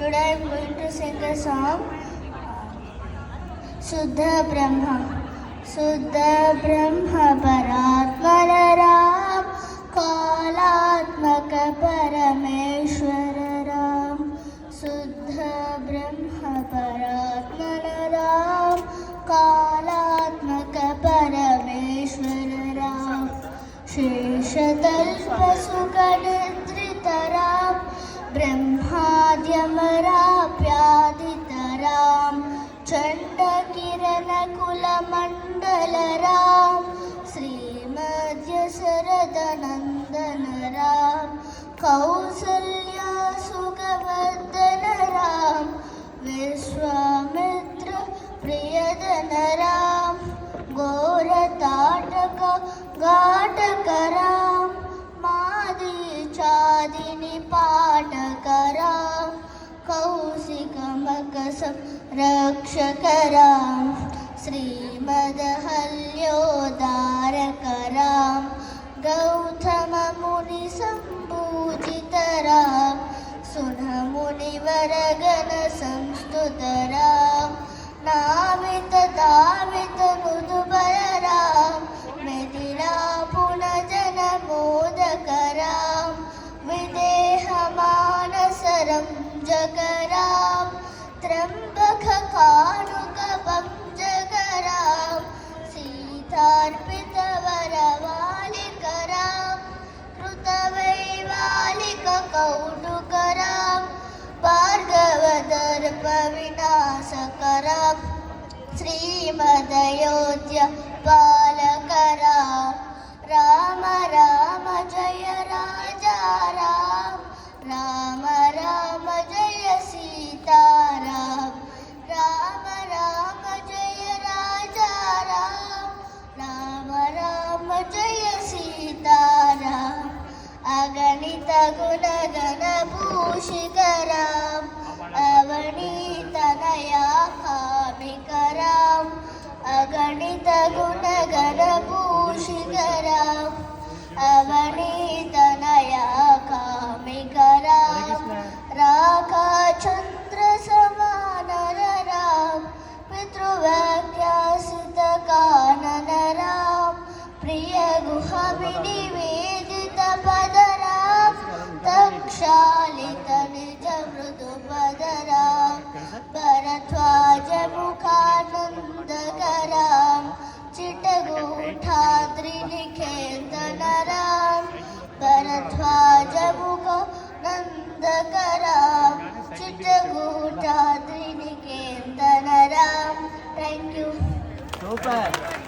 Today I am going to sing a song. Shuddha Brahma. Shuddha Brahma Paratmana Ram. Kalatmaka Parameshwara Ram. Shuddha Brahma Paratmana Ram. Kalatmaka Parameshwara Ram. Sheshatalpa Sukhanidrita Ram. ब्रह्माद्यमराप्यादितरां चण्डकिरणकुलमण्डलरां श्रीमद्यशरदनन्दनरां कौसल्यासुखवर्धनरां विश्वामित्रप्रियदनरां घोरताटकघाटकरां मादीचादिनिपाटकरां कौशिकमकसं रक्षकरां श्रीमदहल्योद्धारकरां गौतममुनिसम्पूजितरां सुनमुनिवरगणसंस्तुतरां नावितदावितनुदुबलरां मिथिलापुनजनमोदकरां विदेहमानसरंजकरां त्र्यम्बककाणुकभञ्जकरां सीतार्पितवरवालिकरां कृतवैवालिककौटुकरां भार्गवदर्पविनाशकरां श्रीमदयोध्यापालकरां Ram Ram जय राजा राम राम राम जय सीताराम राम राम जय राजा राम राम राम जय सीताराम अगणित गुणगणभूषितरां अवनीतनया कामिकरां अगणित गुणगणभूषितरां अवनीतनया कामिकरां राकाचन्द्रसमानरां पितृवाक्यासितकाननरां प्रियगुहविनिवेदितपदरां तक्षालितनिजमृदुपदरां भरद्वाजमुखानन्दकरां चिटगूढाद्रिनिकेतनरां भरद्वाजमुखानन्दकरां चिटगूढाद्रिनिकेतनरां. Thank you. Super.